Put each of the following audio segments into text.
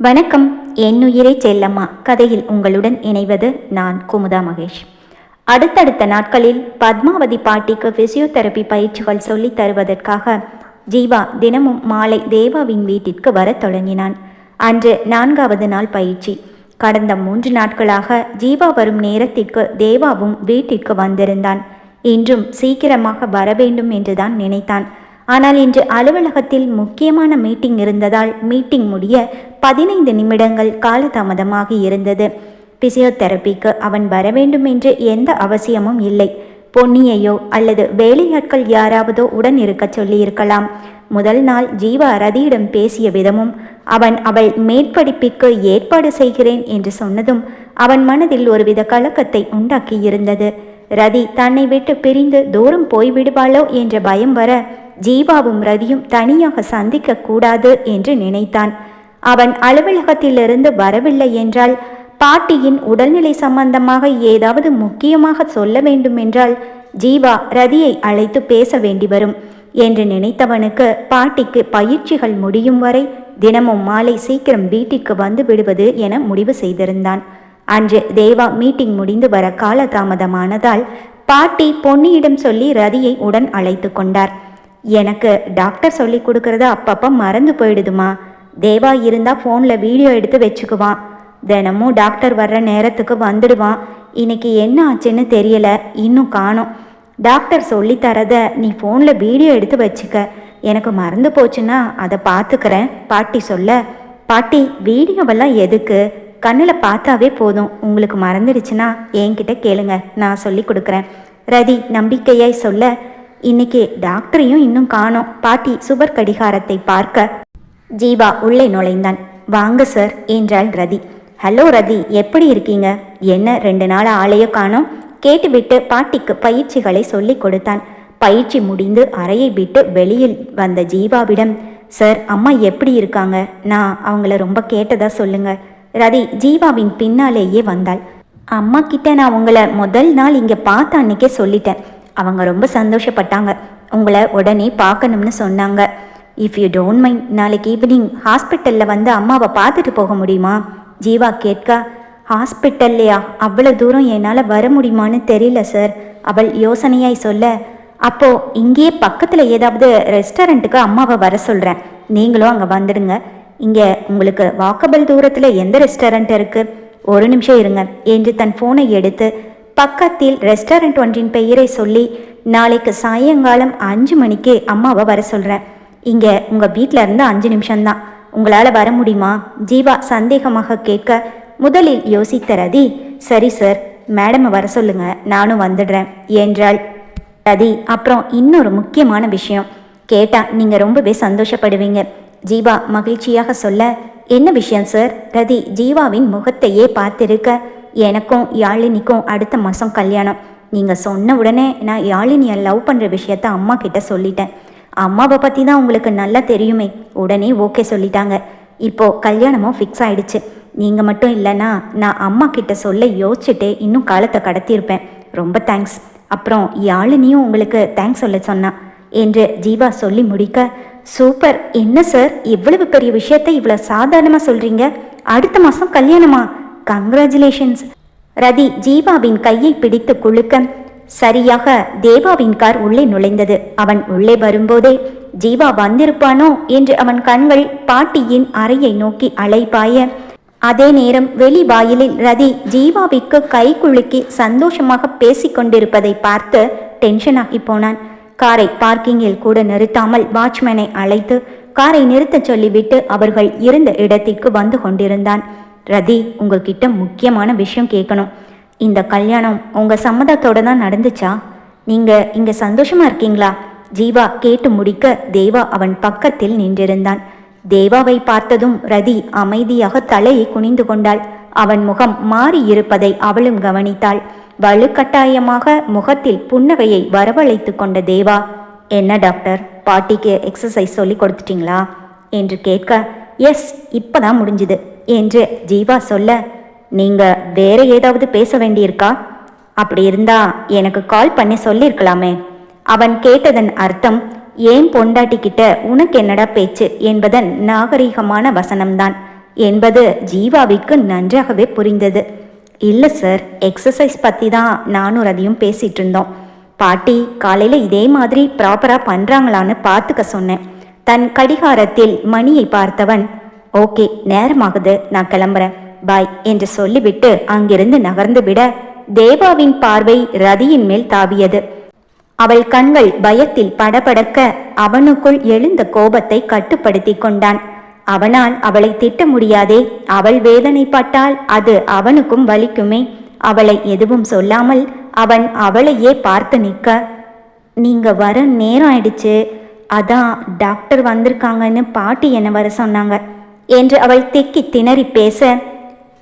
வணக்கம். என்னுயிரை செல்லம்மா கதையில் உங்களுடன் இணைவது நான் குமுதா மகேஷ். அடுத்தடுத்த நாட்களில் பத்மாவதி பாட்டிக்கு பிசியோதெரபி பயிற்சிகள் சொல்லித் தருவதற்காக ஜீவா தினமும் மாலை தேவாவின் வீட்டிற்கு வரத் தொடங்கினான். அன்று 4வது நாள் பயிற்சி. கடந்த 3 நாட்களாக ஜீவா வரும் நேரத்திற்கு தேவாவும் வீட்டிற்கு வந்திருந்தான். இன்றும் சீக்கிரமாக வர வேண்டும் என்றுதான் நினைத்தான். ஆனால் இன்று அலுவலகத்தில் முக்கியமான மீட்டிங் இருந்ததால் மீட்டிங் முடிய 15 நிமிடங்கள் காலதாமதமாகி இருந்தது. பிசியோதெரபிக்கு அவன் வர வேண்டும் என்று எந்த அவசியமும் இல்லை. பொன்னியையோ அல்லது வேலையாட்கள் யாராவதோ உடன் இருக்க சொல்லியிருக்கலாம். முதல் நாள் ஜீவா ரதியிடம் பேசிய விதமும் அவள் மேற்படிப்பிற்கு ஏற்பாடு செய்கிறேன் என்று சொன்னதும் அவன் மனதில் ஒருவித கலக்கத்தை உண்டாக்கி இருந்தது. ரதி தன்னை விட்டு பிரிந்து தூரம் போய்விடுவாளோ என்ற பயம் வர ஜீவாவும் ரதியும் தனியாக சந்திக்க கூடாது என்று நினைத்தான். அவன் அலுவலகத்திலிருந்து வரவில்லை என்றால் பாட்டியின் உடல்நிலை சம்பந்தமாக ஏதாவது முக்கியமாக சொல்ல வேண்டும் என்றால் ஜீவா ரதியை அழைத்து பேச வேண்டி வரும் என்று நினைத்தவனுக்கு பாட்டிக்கு பயிற்சிகள் முடியும் வரை தினமும் மாலை சீக்கிரம் வீட்டிற்கு வந்து விடுவது என முடிவு செய்திருந்தான். அன்று தேவா மீட்டிங் முடிந்து வர காலதாமதமானதால் பாட்டி பொன்னியிடம் சொல்லி ரதியை உடன் அழைத்து கொண்டார். எனக்கு டாக்டர் சொல்லி கொடுக்கறத அப்பப்போ மறந்து போயிடுதுமா. தேவா இருந்தால் ஃபோனில் வீடியோ எடுத்து வச்சுக்குவான். தினமும் டாக்டர் வர்ற நேரத்துக்கு வந்துடுவான். இன்னைக்கு என்ன ஆச்சுன்னு தெரியல, இன்னும் காணோம். டாக்டர் சொல்லித்தரத நீ ஃபோனில் வீடியோ எடுத்து வச்சுக்க. எனக்கு மறந்து போச்சுன்னா அதை பார்த்துக்கிறேன் பாட்டி சொல்ல. பாட்டி வீடியோவெல்லாம் எதுக்கு? கண்ணில் பார்த்தாவே போதும். உங்களுக்கு மறந்துடுச்சுன்னா என்கிட்ட கேளுங்க, நான் சொல்லி கொடுக்குறேன் ரதி நம்பிக்கையாய் சொல்ல. இன்னைக்கு டாக்டரையும் இன்னும் காணோம். பாட்டி சுவர் கடிகாரத்தை பார்க்க ஜீவா உள்ளே நுழைந்தான். வாங்க சார் என்றாள் ரதி. ஹலோ ரதி, எப்படி இருக்கீங்க? என்ன 2 நாள் ஆளையோ காணோம்? கேட்டுவிட்டு பாட்டிக்கு பயிற்சிகளை சொல்லி கொடுத்தான். பயிற்சி முடிந்து அறையை விட்டு வெளியில் வந்த ஜீவாவிடம், சார் அம்மா எப்படி இருக்காங்க? நான் அவங்கள ரொம்ப கேட்டதா சொல்லுங்க. ரதி ஜீவாவின் பின்னாலேயே வந்தாள். அம்மா கிட்ட நான் உங்களை முதல் நாள் இங்கே பார்த்த அன்னைக்கே சொல்லிட்டேன். அவங்க ரொம்ப சந்தோஷப்பட்டாங்க. உங்களை உடனே பார்க்கணும்னு சொன்னாங்க. இஃப் யூ டோன்ட் மைண்ட், நாளைக்கு ஈவினிங் ஹாஸ்பிட்டலில் வந்து அம்மாவை பார்த்துட்டு போக முடியுமா? ஜீவா கேட்க, ஹாஸ்பிட்டல்லையா? அவ்வளோ தூரம் என்னால் வர முடியுமான்னு தெரியல சார், அவள் யோசனையாய் சொல்ல. அப்போது இங்கேயே பக்கத்தில் ஏதாவது ரெஸ்டாரண்ட்டுக்கு அம்மாவை வர சொல்கிறேன், நீங்களும் அங்கே வந்துடுங்க. இங்கே உங்களுக்கு வாக்கபிள் தூரத்தில் எந்த ரெஸ்டாரண்ட் இருக்குது? ஒரு நிமிஷம் இருங்க என்று தன் ஃபோனை எடுத்து பக்கத்தில் ரெஸ்டாரண்ட் ஒன்றின் பெயரை சொல்லி, நாளைக்கு சாயங்காலம் 5 மணிக்கு அம்மாவை வர சொல்கிறேன். இங்கே உங்கள் வீட்டில் இருந்து 5 நிமிஷம்தான். உங்களால் வர முடியுமா? ஜீவா சந்தேகமாக கேட்க, முதலில் யோசித்த ரதி, சரி சார், மேடமை வர சொல்லுங்க, நானும் வந்துடுறேன் என்றாள். ரதி, அப்புறம் இன்னொரு முக்கியமான விஷயம் கேட்டால் நீங்கள் ரொம்பவே சந்தோஷப்படுவீங்க. ஜீவா மகிழ்ச்சியாக சொல்ல, என்ன விஷயம் சார்? ரதி ஜீவாவின் முகத்தையே பார்த்திருக்க, எனக்கும் யாழினிக்கும் அடுத்த மாதம் கல்யாணம். நீங்கள் சொன்ன உடனே நான் யாழினியை லவ் பண்ணுற விஷயத்த அம்மா கிட்ட சொல்லிட்டேன். அம்மாவை பற்றி தான் உங்களுக்கு நல்லா தெரியுமே, உடனே ஓகே சொல்லிட்டாங்க. இப்போது கல்யாணமும் ஃபிக்ஸ் ஆகிடுச்சு. நீங்கள் மட்டும் இல்லைன்னா நான் அம்மா கிட்ட சொல்ல யோசிச்சுட்டே இன்னும் காலத்தை கடத்தியிருப்பேன். ரொம்ப தேங்க்ஸ். அப்புறம் யாழினியும் உங்களுக்கு தேங்க்ஸ் சொல்ல சொன்னா என்று ஜீவா சொல்லி முடிக்க, சூப்பர், என்ன சார் இவ்வளவு பெரிய விஷயத்தை இவ்வளோ சாதாரணமாக சொல்கிறீங்க? அடுத்த மாதம் கல்யாணமா? கங்க்ராச்சுலேஷன்ஸ். ரதி ஜீவாவின் கையை பிடித்து குலுக்க, சரியாக தேவாவின் கார் உள்ளே நுழைந்தது. அவன் உள்ளே வரும்போதே ஜீவா வந்திருப்பானோ என்று அவன் கண்கள் பாட்டியின் அறையை நோக்கி அலைபாய, அதே நேரம் வெளி வாயிலில் ரதி ஜீவாவிற்கு கை குலுக்கி சந்தோஷமாக பேசிக்கொண்டிருப்பதை பார்த்து டென்ஷனாகி போனான். காரை பார்க்கிங்கில் கூட நிறுத்தாமல் வாட்ச்மேனை அழைத்து காரை நிறுத்த சொல்லிவிட்டு அவர்கள் இருந்த இடத்திற்கு வந்து கொண்டிருந்தான். ரதி, உங்ககிட்ட முக்கியமான விஷயம் கேட்கணும். இந்த கல்யாணம் உங்கள் சம்மதத்தோடு தான் நடந்துச்சா? நீங்கள் இங்கே சந்தோஷமாக இருக்கீங்களா? ஜீவா கேட்டு முடிக்க தேவா அவன் பக்கத்தில் நின்றிருந்தான். தேவாவை பார்த்ததும் ரதி அமைதியாக தலையை குனிந்து கொண்டாள். அவன் முகம் மாறி இருப்பதை அவளும் கவனித்தாள். வலுக்கட்டாயமாக முகத்தில் புன்னகையை வரவழைத்து கொண்ட தேவா, என்ன டாக்டர், பாட்டிக்கு எக்ஸசைஸ் சொல்லி கொடுத்துட்டீங்களா என்று கேட்க, எஸ், இப்போதான் முடிஞ்சுது என்று ஜீவா சொல்ல, நீங்கள் வேற ஏதாவது பேச வேண்டியிருக்கா? அப்படி இருந்தா எனக்கு கால் பண்ணி சொல்லியிருக்கலாமே. அவன் கேட்டதன் அர்த்தம், ஏன் பொண்டாட்டிக்கிட்ட உனக்கு என்னடா பேச்சு என்பதன் நாகரீகமான வசனம்தான். என்பது ஜீவாவிற்கு நன்றாகவே புரிந்தது. இல்லை சார், எக்ஸசைஸ் பற்றி தான் நானும் ரதியும் பேசிகிட்டு இருந்தோம். பாட்டி காலையில் இதே மாதிரி ப்ராப்பராக பண்ணுறாங்களான்னு பார்த்துக்க சொன்னேன். தன் கடிகாரத்தில் மணியை பார்த்தவன், ஓகே நேரமாகுது, நான் கிளம்புறேன், பாய் என்று சொல்லிவிட்டு அங்கிருந்து நகர்ந்து விட தேவாவின் பார்வை ரதியின் மேல் தாவியது. அவள் கண்கள் பயத்தில் படபடக்க அவனுக்குள் எழுந்த கோபத்தை கட்டுப்படுத்தி கொண்டான். அவனால் அவளை திட்ட முடியாதே, அவள் வேதனைப்பட்டால் அது அவனுக்கும் வலிக்குமே. அவளை எதுவும் சொல்லாமல் அவன் அவளையே பார்த்து நிற்க, நீங்க வர நேரம் ஆயிடுச்சு, அதான் டாக்டர் வந்திருக்காங்கன்னு பாட்டி என்ன வர சொன்னாங்க என்று அவள் திக்கி திணறி பேச,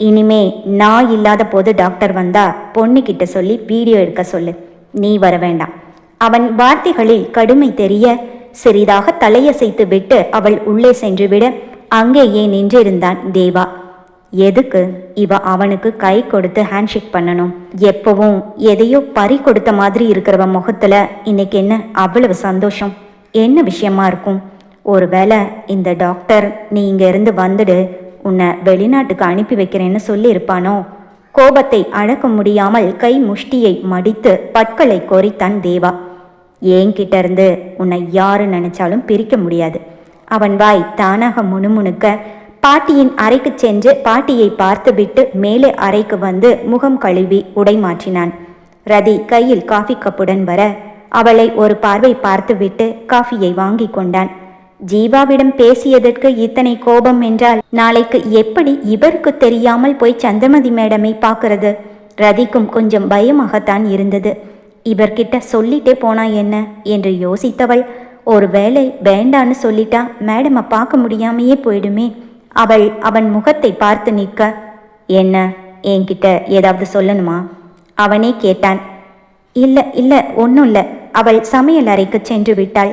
இனிமே நான் இல்லாத போது டாக்டர் வந்தா பொண்ணுக்கிட்ட சொல்லி வீடியோ எடுக்க சொல்லு, நீ வர வேண்டாம். அவன் வார்த்தைகளில் கடுமை தெரிய சிறிதாக தலையசைத்து விட்டு அவள் உள்ளே சென்று விட அங்கேயே நின்றிருந்தான் தேவா. எதுக்கு இவ அவனுக்கு கை கொடுத்து ஹேண்ட்ஷேக் பண்ணணும்? எப்பவும் எதையோ பறி கொடுத்த மாதிரி இருக்கிறவ முகத்துல இன்னைக்கு என்ன அவ்வளவு சந்தோஷம்? என்ன விஷயமா இருக்கும்? ஒருவேளை இந்த டாக்டர் நீ இங்க இருந்து வந்துடு, உன்னை வெளிநாட்டுக்கு அனுப்பி வைக்கிறேன்னு சொல்லி இருப்பானோ? கோபத்தை அடக்க முடியாமல் கை முஷ்டியை மடித்து பற்களை கோரித்தான் தேவா. என்கிட்ட இருந்து உன்னை யாரு நினைச்சாலும் பிரிக்க முடியாது. அவன் வாய் தானாக முணுமுணுக்க பாட்டியின் அறைக்கு சென்று பாட்டியை பார்த்துவிட்டு மேலே அறைக்கு வந்து முகம் கழுவி உடை மாற்றினான். ரதி கையில் காஃபி கப்புடன் வர அவளை ஒரு பார்வை பார்த்துவிட்டு காஃபியை வாங்கி கொண்டான். ஜீவாவிடம் பேசியதற்கு இத்தனை கோபம் என்றால் நாளைக்கு எப்படி இவருக்கு தெரியாமல் போய் சந்திரமதி மேடமை பார்க்கறது? ரதிக்கும் கொஞ்சம் பயமாகத்தான் இருந்தது. இவர்கிட்ட சொல்லிட்டே போனா என்ன என்று யோசித்தவள், ஒரு வேளை வேண்டான்னு சொல்லிட்டா மேடமை பார்க்க முடியாமையே போயிடுமே. அவள் அவன் முகத்தை பார்த்து நிற்க, என்ன என்கிட்ட ஏதாவது சொல்லணுமா? அவனே கேட்டான். இல்லை இல்லை, ஒன்றும் இல்லை. அவள் சமையல் அறைக்கு சென்று விட்டாள்.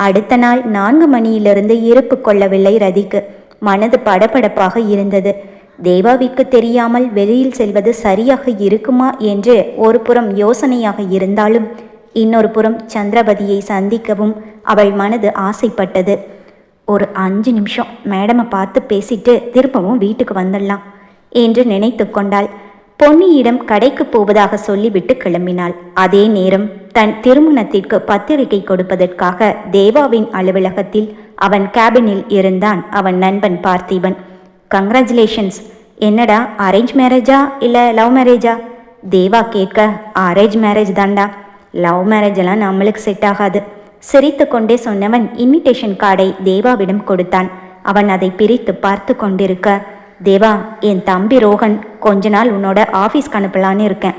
அடுத்த நாள் 4 மணியிலிருந்து இருப்பு கொள்ளவில்லை ரதிக்கு. மனது படபடப்பாக இருந்தது. தேவாவிற்கு தெரியாமல் வெளியில் செல்வது சரியாக இருக்குமா என்று ஒரு புறம் யோசனையாக இருந்தாலும் இன்னொரு புறம் சந்திரவதியை சந்திக்கவும் அவள் மனது ஆசைப்பட்டது. ஒரு 5 நிமிஷம் மேடமை பார்த்து பேசிட்டு திரும்பவும் வீட்டுக்கு வந்துடலாம் என்று நினைத்து கொண்டாள். பொன்னியிடம் கடைக்கு போவதாக சொல்லிவிட்டு கிளம்பினாள். அதே நேரம் தன் திருமணத்திற்கு பத்திரிகை கொடுப்பதற்காக தேவாவின் அலுவலகத்தில் அவன் கேபினில் இருந்தான் அவன் நண்பன் பார்த்திபன். கங்க்ராச்சுலேஷன்ஸ். என்னடா அரேஞ்ச் மேரேஜா இல்லை லவ் மேரேஜா? தேவா கேட்க, அரேஞ்ச் மேரேஜ் தான்டா, லவ் மேரேஜ் எல்லாம் நம்மளுக்கு செட் ஆகாது. சிரித்து கொண்டே சொன்னவன் இன்விடேஷன் கார்டை தேவாவிடம் கொடுத்தான். அவன் அதை பிரித்து பார்த்து கொண்டிருக்க, தேவா, என் தம்பி ரோஹன் கொஞ்ச நாள் உன்னோட ஆஃபீஸ்க்கு அனுப்பலான்னு இருக்கேன்.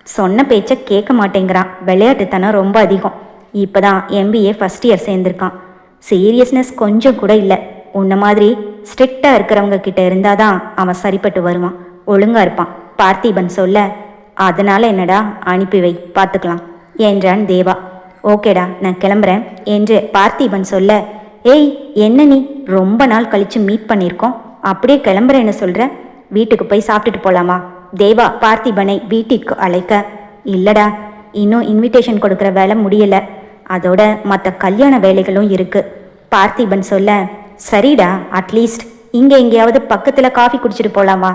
சொன்ன பேச்சை கேட்க மாட்டேங்கிறான். விளையாட்டுத்தனம் ரொம்ப அதிகம். இப்போதான் MBA ஃபர்ஸ்ட் இயர் சேர்ந்திருக்கான். சீரியஸ்னஸ் கொஞ்சம் கூட இல்லை. உன்ன மாதிரி ஸ்ட்ரிக்டாக இருக்கிறவங்க கிட்ட இருந்தாதான் அவன் சரிப்பட்டு வருவான், ஒழுங்கா இருப்பான் பார்த்திபன் சொல்ல, அதனால என்னடா, அனுப்பி வை, பார்த்துக்கலாம் என்றான் தேவா. ஓகேடா, நான் கிளம்புறேன் என்று பார்த்திபன் சொல்ல, ஏய் என்ன நீ, ரொம்ப நாள் கழிச்சு மீட் பண்ணியிருக்கோம், அப்படியே கிளம்புறேன்னு சொல்கிற? வீட்டுக்கு போய் சாப்பிட்டுட்டு போகலாமா? தேவா பார்த்திபனை வீட்டிற்கு அழைக்க, இல்லடா, இன்னும் இன்விடேஷன் கொடுக்குற வேலை முடியலை, அதோட மற்ற கல்யாண வேலைகளும் இருக்கு பார்த்திபன் சொல்ல, சரிடா, அட்லீஸ்ட் இங்கே எங்கேயாவது பக்கத்தில் காஃபி குடிச்சிட்டு போகலாமா?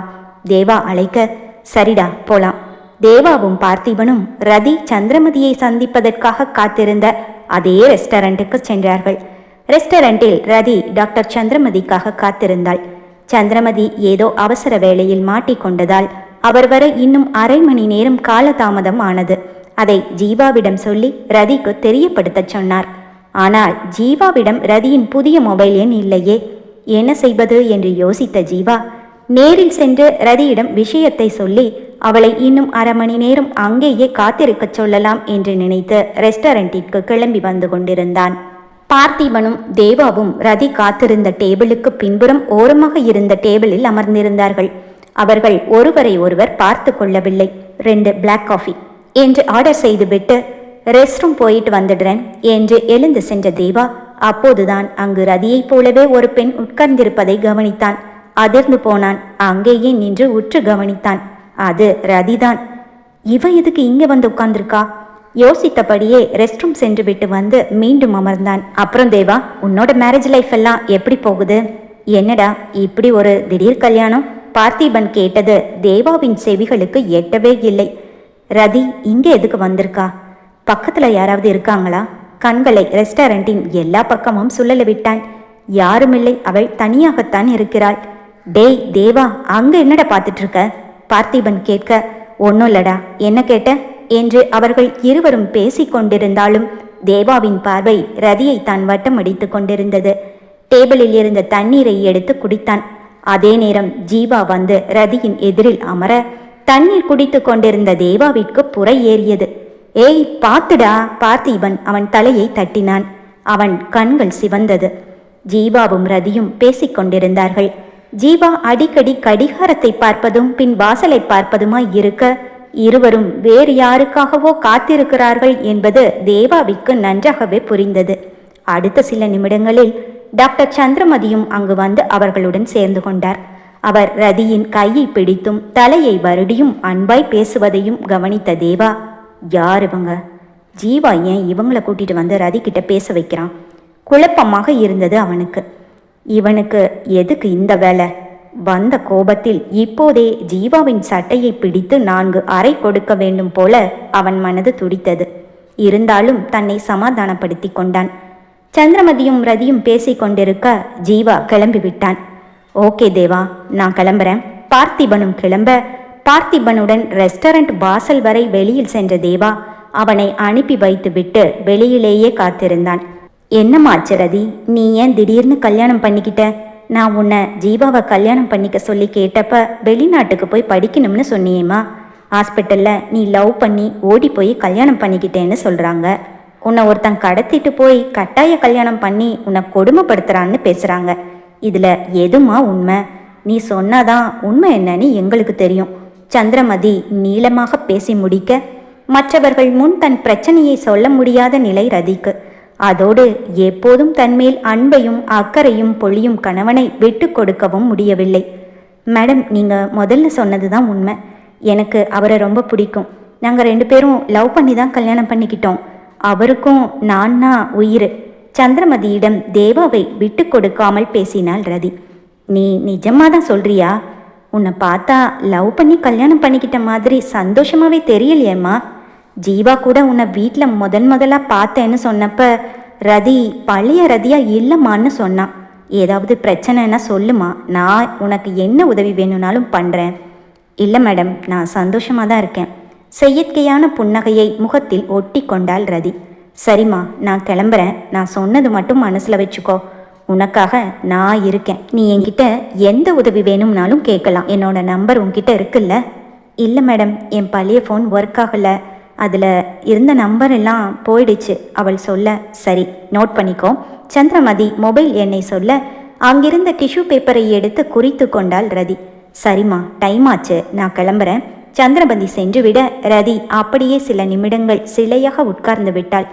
தேவா அழைக்க, சரிடா போகலாம். தேவாவும் பார்த்திபனும் ரதி சந்திரமதியை சந்திப்பதற்காக காத்திருந்த அதே ரெஸ்டாரண்ட்டுக்கு சென்றார்கள். ரெஸ்டாரண்டில் ரதி டாக்டர் சந்திரமதிக்காக காத்திருந்தாள். சந்திரமதி ஏதோ அவசர வேளையில் மாட்டிக்கொண்டதால் அவர் வர இன்னும் அரை மணி நேரம் காலதாமதம் ஆனது. அதை ஜீவாவிடம் சொல்லி ரதிக்கு தெரியப்படுத்த சொன்னார். ஆனால் ஜீவாவிடம் ரதியின் புதிய மொபைல் எண் இல்லையே. என்ன செய்வது என்று யோசித்த ஜீவா நேரில் சென்று ரதியிடம் விஷயத்தை சொல்லி அவளை இன்னும் அரை மணி நேரம் அங்கேயே காத்திருக்க சொல்லலாம் என்று நினைத்து ரெஸ்டாரண்டிற்கு கிளம்பி வந்து கொண்டிருந்தான். பார்த்திபனும் தேவாவும் ரதி காத்திருந்த டேபிளுக்கு பின்புறம் ஓரமாக இருந்த டேபிளில் அமர்ந்திருந்தார்கள். அவர்கள் ஒருவரை ஒருவர் பார்த்து கொள்ளவில்லை. 2 பிளாக் காஃபி என்று ஆர்டர் செய்துவிட்டு ரெஸ்ட் ரூம் போயிட்டு வந்துடுறேன் என்று எழுந்து சென்ற தேவா அப்போதுதான் அங்கு ரதியைப் போலவே ஒரு பெண் உட்கார்ந்திருப்பதை கவனித்தான். அதிர்ந்து போனான். அங்கேயே நின்று உற்று கவனித்தான். அது ரதிதான். இவ எதுக்கு இங்க வந்து உட்கார்ந்திருக்கா? யோசித்தபடியே ரெஸ்ட் ரூம் சென்று விட்டு வந்து மீண்டும் அமர்ந்தான். அப்புறம் தேவா, உன்னோட மேரேஜ் லைஃப் எல்லாம் எப்படி போகுது? என்னடா இப்படி ஒரு திடீர் கல்யாணம்? பார்த்திபன் கேட்டது தேவாவின் செவிகளுக்கு எட்டவே இல்லை. ரதி இங்கே எதுக்கு வந்திருக்கா? பக்கத்துல யாராவது இருக்காங்களா? கண்களை ரெஸ்டாரண்டின் எல்லா பக்கமும் சுழல விட்டான். யாருமில்லை, அவள் தனியாகத்தான் இருக்கிறாள். டேய் தேவா, அங்க என்னடா பார்த்துட்டு இருக்க? பார்த்திபன் கேட்க, ஒன்னும் இல்லடா, என்ன கேட்ட என்று அவர்கள் இருவரும் பேசிக் கொண்டிருந்தாலும் தேவாவின் பார்வை ரதியை தான் வட்டம் அடித்து கொண்டிருந்தது. டேபிளில் இருந்த தண்ணீரை எடுத்து குடித்தான். அதே நேரம் ஜீவா வந்து ரதியின் எதிரில் அமர தண்ணீர் குடித்து கொண்டிருந்த தேவாவிற்கு புரை ஏறியது. ஏய் பாத்துடா! பார்த்திபன் அவன் தலையை தட்டினான். அவன் கண்கள் சிவந்தது. ஜீவாவும் ரதியும் பேசிக்கொண்டிருந்தார்கள். ஜீவா அடிக்கடி கடிகாரத்தை பார்ப்பதும் பின் வாசலை பார்ப்பதுமாய் இருக்க இருவரும் வேறு யாருக்காகவோ காத்திருக்கிறார்கள் என்பது தேவாவிற்கு நன்றாகவே புரிந்தது. அடுத்த சில நிமிடங்களில் டாக்டர் சந்திரமதியும் அங்கு வந்து அவர்களுடன் சேர்ந்து கொண்டார். அவர் ரதியின் கையை பிடித்தும் தலையை வருடியும் அன்பாய் பேசுவதையும் கவனித்த தேவா, யார் இவங்க? ஜீவா ஏன் இவங்களை கூட்டிட்டு வந்து ரதி கிட்ட பேச வைக்கிறான்? குழப்பமாக இருந்தது அவனுக்கு. இவனுக்கு எதுக்கு இந்த வேலை? வந்த கோபத்தில் இப்போதே ஜீவாவின் சட்டையை பிடித்து 4 அறை கொடுக்க வேண்டும் போல அவன் மனது துடித்தது. இருந்தாலும் தன்னை சமாதானப்படுத்தி கொண்டான். சந்திரமதியும் ரதியும் பேசி கொண்டிருக்க ஜீவா கிளம்பி விட்டான். ஓகே தேவா, நான் கிளம்புறேன். பார்த்திபனும் கிளம்ப பார்த்திபனுடன் ரெஸ்டாரண்ட் வாசல் வரை வெளியில் சென்ற தேவா அவனை அனுப்பி வைத்து விட்டு வெளியிலேயே காத்திருந்தான். என்னமாச்சு ரதி, நீ ஏன் திடீர்னு கல்யாணம் பண்ணிக்கிட்ட? நான் உன்னை ஜீவாவை கல்யாணம் பண்ணிக்க சொல்லி கேட்டப்ப வெளிநாட்டுக்கு போய் படிக்கணும்னு சொன்னியேம்மா. ஹாஸ்பிட்டலில் நீ லவ் பண்ணி ஓடி போய் கல்யாணம் பண்ணிக்கிட்டேன்னு சொல்கிறாங்க. உன்னை ஒருத்தன் கடத்திட்டு போய் கட்டாய கல்யாணம் பண்ணி உன்னை கொடுமைப்படுத்துகிறான்னு பேசுகிறாங்க. இதில் எதுமா உண்மை? நீ சொன்னாதான் உண்மை என்னன்னு எங்களுக்கு தெரியும். சந்திரமதி நீளமாக பேசி முடிக்க மற்றவர்கள் முன் தன் பிரச்சனையை சொல்ல முடியாத நிலை ரதிக்கு. அதோடு எப்போதும் தன்மேல் அன்பையும் அக்கறையும் பொழியும் கணவனை விட்டு கொடுக்கவும் முடியவில்லை. மேடம், நீங்கள் முதல்ல சொன்னது தான் உண்மை. எனக்கு அவரை ரொம்ப பிடிக்கும். நாங்கள் 2 பேரும் லவ் பண்ணி தான் கல்யாணம் பண்ணிக்கிட்டோம். அவருக்கும் நான்னா உயிர். சந்திரமதியிடம் தேவாவை விட்டு கொடுக்காமல் பேசினாள் ரதி. நீ நிஜமாக தான் சொல்றியா? உன்னை பார்த்தா லவ் பண்ணி கல்யாணம் பண்ணிக்கிட்ட மாதிரி சந்தோஷமாகவே தெரியலையேம்மா. ஜீவா கூட உன்னை வீட்டில் முதலாக பார்த்தேன்னு சொன்னப்ப ரதி பழைய ரதியா இல்லைம்மான்னு சொன்னான். ஏதாவது பிரச்சனைன்னா சொல்லுமா, நான் உனக்கு என்ன உதவி வேணும்னாலும் பண்ணுறேன். இல்லை மேடம், நான் சந்தோஷமாக தான் இருக்கேன். செயற்கையான புன்னகையை முகத்தில் ஒட்டி கொண்டாள் ரதி. சரிம்மா, நான் கிளம்புறேன். நான் சொன்னது மட்டும் மனசில் வச்சுக்கோ. உனக்காக நான் இருக்கேன். நீ என்கிட்ட எந்த உதவி வேணும்னாலும் கேட்கலாம். என்னோட நம்பர் உன்கிட்ட இருக்குல்ல? இல்லை மேடம், என் பழைய ஃபோன் ஒர்க் ஆகலை. அதில் இருந்த நம்பர் எல்லாம் போயிடுச்சு அவள் சொல்ல. சரி, நோட் பண்ணிக்கோ. சந்திரமதி மொபைல் எண்ணை சொல்ல அங்கிருந்த டிஷ்யூ பேப்பரை எடுத்து குறித்து கொண்டாள் ரதி. சரிம்மா, டைம் ஆச்சு, நான் கிளம்புறேன். சந்திரமதி சென்றுவிட ரதி அப்படியே சில நிமிடங்கள் சிலையாக உட்கார்ந்து விட்டாள்.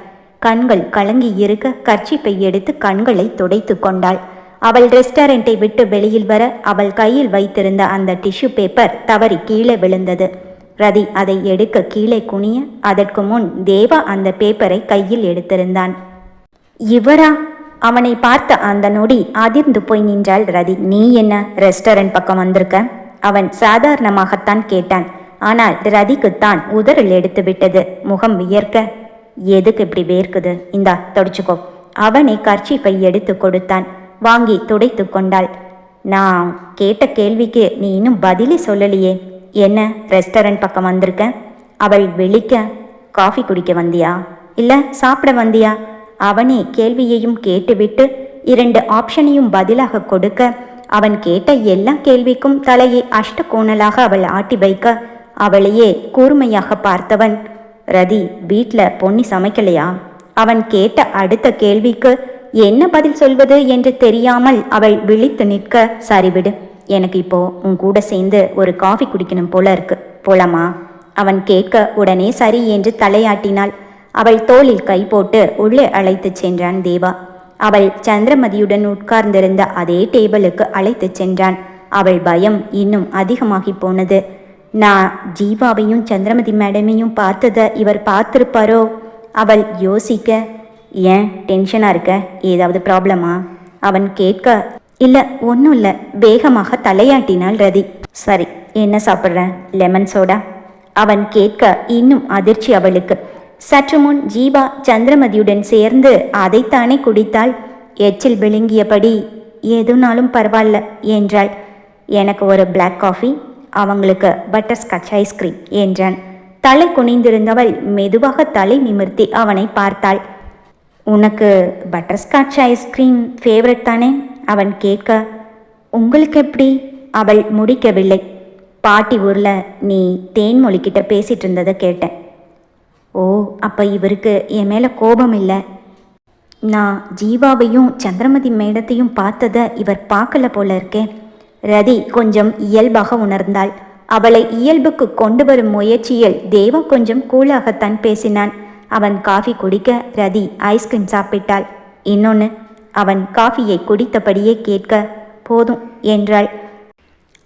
கண்கள் கலங்கி இருக்க கர்ச்சிப்பை எடுத்து கண்களை துடைத்து கொண்டாள். அவள் ரெஸ்டாரண்ட்டை விட்டு வெளியில் வர அவள் கையில் வைத்திருந்த அந்த டிஷ்யூ பேப்பர் தவறி கீழே விழுந்தது. ரதி அதை எடுக்க கீழே குனிய அதற்கு முன் தேவா அந்த பேப்பரை கையில் எடுத்திருந்தான். இவரா? அவனை பார்த்த அந்த நொடி அதிர்ந்து போய் நின்றாள் ரதி. நீ என்ன ரெஸ்டாரண்ட் பக்கம் வந்திருக்க? அவன் சாதாரணமாகத்தான் கேட்டான். ஆனால் ரதிக்குத்தான் உதறல் எடுத்து விட்டது. முகம் வியர்க்க, எதுக்கு இப்படி வேர்க்குது? இந்தா தொடச்சுக்கோ. அவனை கர்ச்சீஃபை எடுத்து கொடுத்தான். வாங்கி துடைத்து கொண்டாள். நான் கேட்ட கேள்விக்கு நீ இன்னும் பதிலே சொல்லலையே. என்ன ரெஸ்டாரண்ட் பக்கம் வந்திருக்க? அவள் விழிக்க, காஃபி குடிக்க வந்தியா இல்லை சாப்பிட வந்தியா? அவனே கேள்வியையும் கேட்டுவிட்டு 2 ஆப்ஷனையும் பதிலாக கொடுக்க அவன் கேட்ட எல்லா கேள்விக்கும் தலையை அஷ்டகோணலாக அவள் ஆட்டி வைக்க அவளையே கூர்மையாக பார்த்தவன், ரதி, வீட்டில் பொன்னி சமைக்கலையா? அவன் கேட்ட அடுத்த கேள்விக்கு என்ன பதில் சொல்வது என்று தெரியாமல் அவள் விழித்து நிற்க, சரிவிடு, எனக்கு இப்போ உன் கூட சேர்ந்து ஒரு காஃபி குடிக்கணும் போல இருக்கு, போலாமா? அவன் கேட்க உடனே சரி என்று தலையாட்டினாள். அவள் தோளில் கை போட்டு உள்ளே அழைத்து சென்றான் தேவா. அவள் சந்திரமதியுடன் உட்கார்ந்திருந்த அதே டேபிளுக்கு அழைத்து சென்றான். அவள் பயம் இன்னும் அதிகமாகி போனது. நான் ஜீவாவையும் சந்திரமதி மேடமையும் பார்த்ததை இவர் பார்த்திருப்பாரோ? அவள் யோசிக்க, ஏன் டென்ஷனாக இருக்க? ஏதாவது ப்ராப்ளமா? அவன் கேட்க, இல்லை ஒன்றும் இல்லை, வேகமாக தலையாட்டினாள் ரதி. சரி, என்ன சாப்பிட்ற? Lemon soda? அவன் கேட்க இன்னும் அதிர்ச்சி அவளுக்கு. சற்று முன் ஜீவா சந்திரமதியுடன் சேர்ந்து அதைத்தானே குடித்தாள். எச்சில் விழுங்கியபடி எதுனாலும் பரவாயில்ல என்றாள். எனக்கு ஒரு பிளாக் காஃபி, அவங்களுக்கு பட்டர்ஸ்காட்ச் ஐஸ்கிரீம் என்றான். தலை குனிந்திருந்தவள் மெதுவாக தலை நிமிர்த்தி அவனை பார்த்தாள். உனக்கு பட்டர்ஸ்காட்ச் ஐஸ்கிரீம் ஃபேவரட் தானே? அவன் கேட்க, உங்களுக்கு எப்படி? அவள் முடிக்கவில்லை. பாட்டி ஊரில் நீ தேன்மொழிக்கிட்ட பேசிகிட்டு இருந்ததை கேட்டேன். ஓ, அப்போ இவருக்கு என் மேலே கோபம் இல்லை. நான் ஜீவாவையும் சந்திரமதி மேடத்தையும் பார்த்ததை இவர் பார்க்கல போல இருக்கே. ரதி கொஞ்சம் இயல்பாக உணர்ந்தாள். அவளை இயல்புக்கு கொண்டு வரும் முயற்சியில் தேவா கொஞ்சம் கூலாகத்தான் பேசினான். அவன் காஃபி குடிக்க ரதி ஐஸ்கிரீம் சாப்பிட்டாள். இன்னொன்று, அவன் காஃபியை குடித்தபடியே கேட்க, போதும் என்றாள்.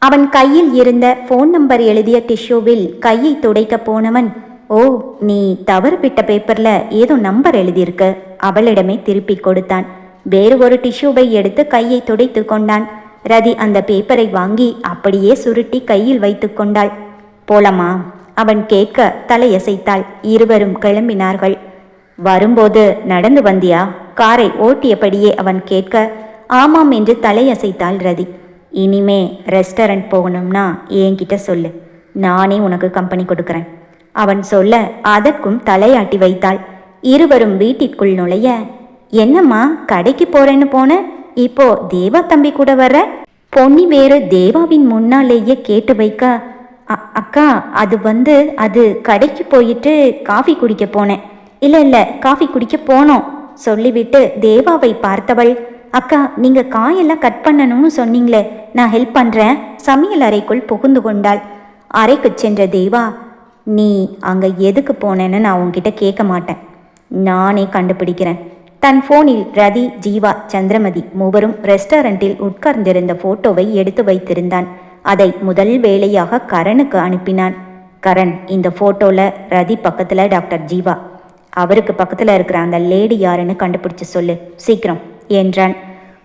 அவன் கையில் இருந்த ஃபோன் நம்பர் எழுதிய டிஷ்யூவில் கையை துடைக்க போனவன், ஓ, நீ தவறு விட்ட பேப்பரில் ஏதோ நம்பர் எழுதியிருக்கு, அவளிடமே திருப்பி கொடுத்தான். வேறு ஒரு டிஷ்யூவை எடுத்து கையை துடைத்து கொண்டான். ரதி அந்த பேப்பரை வாங்கி அப்படியே சுருட்டி கையில் வைத்து கொண்டாள். போலாமா? அவன் கேட்க தலையசைத்தாள். இருவரும் கிளம்பினார்கள். வரும்போது நடந்து வந்தியா? காரை ஓட்டியபடியே அவன் கேட்க, ஆமாம் என்று தலையசைத்தாள் ரதி. இனிமே ரெஸ்டாரண்ட் போகணும்னா என்கிட்ட சொல்லு, நானே உனக்கு கம்பெனி கொடுக்குறேன். அவன் சொல்ல அதற்கும் தலையாட்டி வைத்தாள். இருவரும் வீட்டிற்குள் நுழைய, என்னம்மா கடைக்கு போறேன்னு போன, இப்போ தேவா தம்பி கூட வர்ற? பொன்னி வேறு தேவாவின் முன்னாலேயே கேட்டு வைக்க, அக்கா அது கடைக்கு போயிட்டு காஃபி குடிக்க போனேன். இல்லை காஃபி குடிக்க போனோம் சொல்லிவிட்டு தேவாவை பார்த்தவள், அக்கா நீங்கள் காயெல்லாம் கட் பண்ணணும்னு சொன்னீங்களே, நான் ஹெல்ப் பண்ணுறேன். சமையல் அறைக்குள் புகுந்து கொண்டாள். அறைக்கு சென்ற தேவா, நீ அங்கே எதுக்கு போனேன்னு நான் உன்கிட்ட கேட்க மாட்டேன், நானே கண்டுபிடிக்கிறேன். தன் ஃபோனில் ரதி, ஜீவா, சந்திரமதி மூவரும் ரெஸ்டாரண்டில் உட்கார்ந்திருந்த ஃபோட்டோவை எடுத்து வைத்திருந்தான். அதை முதல் வேளையாக கரனுக்கு அனுப்பினான். கரண், இந்த ஃபோட்டோவில் ரதி பக்கத்தில் டாக்டர் ஜீவா, அவருக்கு பக்கத்தில் இருக்கிற அந்த லேடி யாருன்னு கண்டுபிடிச்சு சொல்லு சீக்கிரம் என்றான்.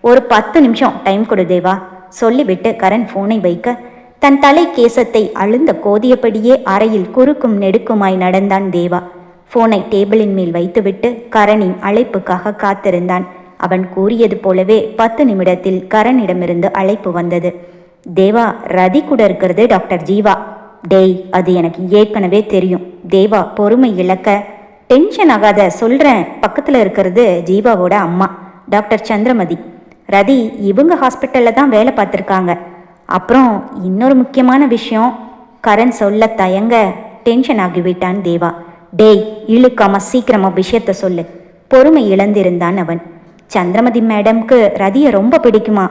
ஒரு 10 நிமிஷம் டைம் கொடு தேவா சொல்லிவிட்டு கரண் ஃபோனை வைக்க, தன் தலை கேசத்தை அழுந்த கோதியபடியே அறையில் குறுக்கும் நெடுக்குமாய் நடந்தான் தேவா. ஃபோனை டேபிளின் மேல் வைத்துவிட்டு கரணின் அழைப்புக்காக காத்திருந்தான். அவன் கூறியது போலவே 10 நிமிடத்தில் கரணிடமிருந்து அழைப்பு வந்தது. தேவா, ரதி கூட இருக்கிறது டாக்டர் ஜீவா. டேய், அது எனக்கு ஏற்கனவே தெரியும். தேவா பொறுமை இழக்க, டென்ஷன் ஆகாத, சொல்கிறேன், பக்கத்தில் இருக்கிறது ஜீவாவோட அம்மா டாக்டர் சந்திரமதி. ரதி இவங்க ஹாஸ்பிட்டலில் தான் வேலை பார்த்துருக்காங்க. அப்புறம் இன்னொரு முக்கியமான விஷயம், கரண் சொல்ல தயங்க டென்ஷன் ஆகிவிட்டான் தேவா. டேய், இழுக்காம சீக்கிரமா விஷயத்த சொல்லு. பொறுமை இழந்திருந்தான் அவன். சந்திரமதி மேடம்க்கு ரதியை ரொம்ப பிடிக்குமா.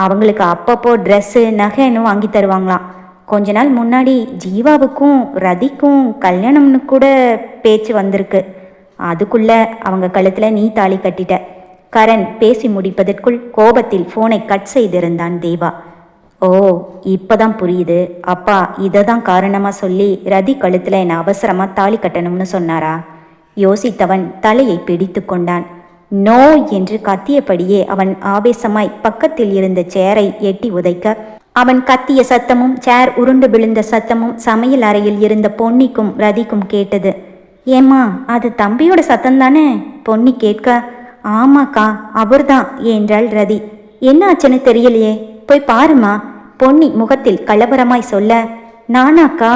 அவங்களுக்கு அப்பப்போ ட்ரெஸ்ஸு நகைன்னு வாங்கி தருவாங்களாம். கொஞ்ச நாள் முன்னாடி ஜீவாவுக்கும் ரதிக்கும் கல்யாணம்னு கூட பேச்சு வந்திருக்கு. அதுக்குள்ள அவங்க கழுத்தில் நீ தாலி கட்டிட்ட. கரண் பேசி முடிப்பதற்குள் கோபத்தில் ஃபோனை கட் செய்திருந்தான் தேவா. ஓ, இப்போதான் புரியுது. அப்பா இதை தான் காரணமாக சொல்லி ரதி கழுத்தில் என்னை அவசரமாக தாலி கட்டணும்னு சொன்னாரா? யோசித்தவன் தலையை பிடித்து கொண்டான். நோ என்று கத்தியபடியே அவன் ஆவேசமாய் பக்கத்தில் இருந்த சேரை எட்டி உதைக்க, அவன் கத்திய சத்தமும் சேர் உருண்டு விழுந்த சத்தமும் சமையல் அறையில் இருந்த பொன்னிக்கும் ரதிக்கும் கேட்டது. ஏம்மா, அது தம்பியோட சத்தம்தானே? பொன்னி கேட்க, ஆமாக்கா அவர்தான் என்றாள் ரதி. என்ன ஆச்சுன்னு தெரியலையே, போய் பாருமா. பொன்னி முகத்தில் கலவரமாய் சொல்ல, நானாக்கா,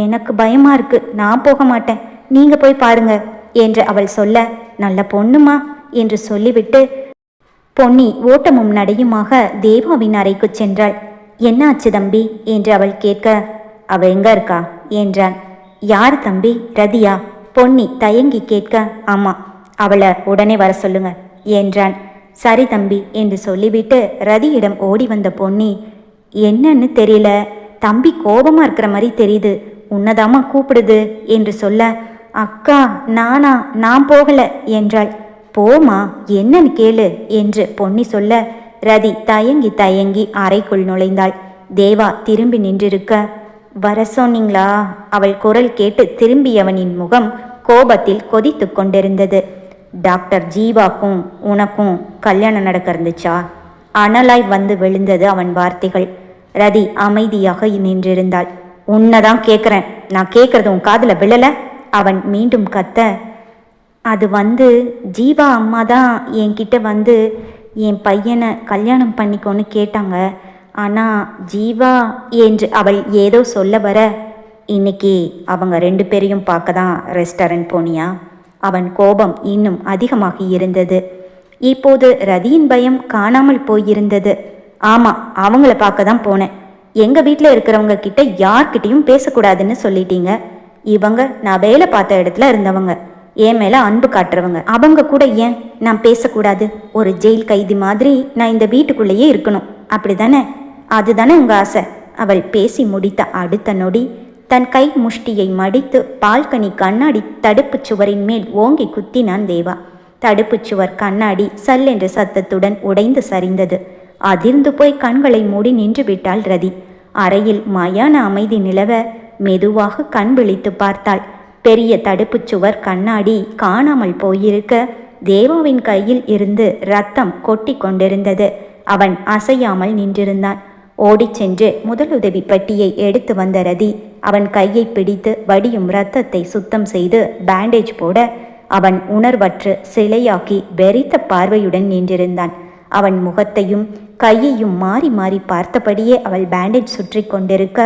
எனக்கு பயமா இருக்கு, நான் போக மாட்டேன், நீங்க போய் பாருங்க என்று அவள் சொல்ல, நல்ல பொண்ணுமா என்று சொல்லிவிட்டு பொன்னி ஓட்டமும் நடையுமாக தேவாவின் அறைக்கு சென்றாள். என்ன ஆச்சு தம்பி என்று அவள் கேட்க, அவ எங்க இருக்கா என்றான். யார் தம்பி? ரதியா? பொன்னி தயங்கி கேட்க, ஆமா, அவளை உடனே வர சொல்லுங்க என்றான். சரி தம்பி என்று சொல்லிவிட்டு ரதியிடம் ஓடி வந்த பொன்னி, என்னன்னு தெரியல, தம்பி கோபமா இருக்கிற மாதிரி தெரியுது, உன்னதாமா கூப்பிடுது என்று சொல்ல, அக்கா நானா, நான் போகல என்றாள். போமா, என்னன்னு கேளு என்று பொன்னி சொல்ல, ரதி தயங்கி தயங்கி அறைக்குள் நுழைந்தாள். தேவா திரும்பி நின்றிருக்க, வர சொன்னீங்களா? அவள் குரல் கேட்டு திரும்பியவனின் முகம் கோபத்தில் கொதித்து கொண்டிருந்தது. டாக்டர் ஜீவாக்கும் உனக்கும் கல்யாணம் நடக்க இருந்துச்சா அனலாய் வந்து விழுந்தது அவன் வார்த்தைகள். ரதி அமைதியாக நின்றிருந்தாள். உன்னதான் கேட்குறேன், நான் கேட்கறது உன் காதுல விழல? அவன் மீண்டும் கத்த, அது ஜீவா அம்மா தான் என்கிட்ட என் பையனை கல்யாணம் பண்ணிக்கோன்னு கேட்டாங்க. ஆனால் ஜீவா என்று அவள் ஏதோ சொல்ல வர, இன்னைக்கு அவங்க 2 பேரையும் பார்க்க தான் ரெஸ்டாரண்ட் போனியா? அவன் கோபம் இன்னும் அதிகமாகி இருந்தது. இப்போது ரதியின் பயம் காணாமல் போயிருந்தது. ஆமாம், அவங்கள பார்க்க தான் போனேன். எங்கள் வீட்டில் இருக்கிறவங்க கிட்ட யார்கிட்டையும் பேசக்கூடாதுன்னு சொல்லிட்டீங்க. இவங்க நான் வேலை பார்த்த இடத்துல இருந்தவங்க, என் மேலே அன்பு காட்டுறவங்க. அவங்க கூட ஏன் நான் பேசக்கூடாது? ஒரு ஜெயில் கைதி மாதிரி நான் இந்த வீட்டுக்குள்ளேயே இருக்கணும், அப்படி தானே? அதுதானே உங்கள் ஆசை? அவள் பேசி முடித்த அடுத்த நொடி தன் கை முஷ்டியை மடித்து பால்கனி கண்ணாடி தடுப்புச் சுவரின் மேல் ஓங்கி குத்தினான் தேவா. தடுப்புச் சுவர் கண்ணாடி சல்லென்ற சத்தத்துடன் உடைந்து சரிந்தது. அதிர்ந்து போய் கண்களை மூடி நின்று விட்டாள் ரதி. அறையில் மயான அமைதி நிலவ மெதுவாக கண் விழித்து பார்த்தாள். பெரிய தடுப்புச் சுவர் கண்ணாடி காணாமல் போயிருக்க தேவாவின் கையில் இருந்து ரத்தம் கொட்டி கொண்டிருந்தது. அவன் அசையாமல் நின்றிருந்தான். ஓடிச் சென்று முதலுதவி பெட்டியை எடுத்து வந்த ரதி அவன் கையை பிடித்து வடியும் இரத்தத்தை சுத்தம் செய்து பேண்டேஜ் போட, அவன் உணர்வற்று சிலையாக்கி வெறித்த பார்வையுடன் நின்றிருந்தான். அவன் முகத்தையும் கையையும் மாறி மாறி பார்த்தபடியே அவள் பேண்டேஜ் சுற்றி கொண்டிருக்க,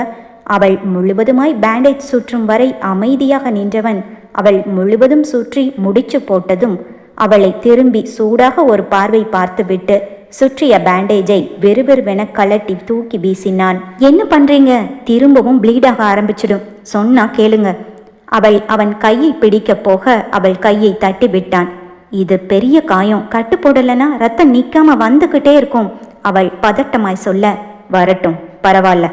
அவள் முழுவதுமாய் பேண்டேஜ் சுற்றும் வரை அமைதியாக நின்றவன் அவள் முழுவதும் சுற்றி முடிச்சு போட்டதும் அவளை திரும்பி சூடாக ஒரு பார்வை பார்த்துவிட்டு சுற்றிய பேண்டேஜை வெறுவெறுவென கலட்டி தூக்கி வீசினான். என்ன பண்றீங்க? திரும்பவும் ப்ளீடாக ஆரம்பிச்சிடும், சொன்னா கேளுங்க. அவன் கையை பிடிக்க போக அவள் கையை தட்டி விட்டான். இது பெரிய காயம், கட்டு போடலனா ரத்தம் நிக்காம வந்துகிட்டே இருக்கும், அவள் பதட்டமாய் சொல்ல. வரட்டும், பரவாயில்ல,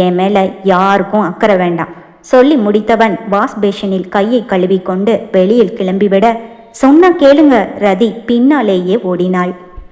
என் மேல யாருக்கும் அக்கறை வேண்டாம். சொல்லி முடித்தவன் வாஷ் பேஷனில் கையை கழுவி கொண்டு வெளியில் கிளம்பிவிட, சொன்னா கேளுங்க, ரதி பின்னாலேயே ஓடினாள்.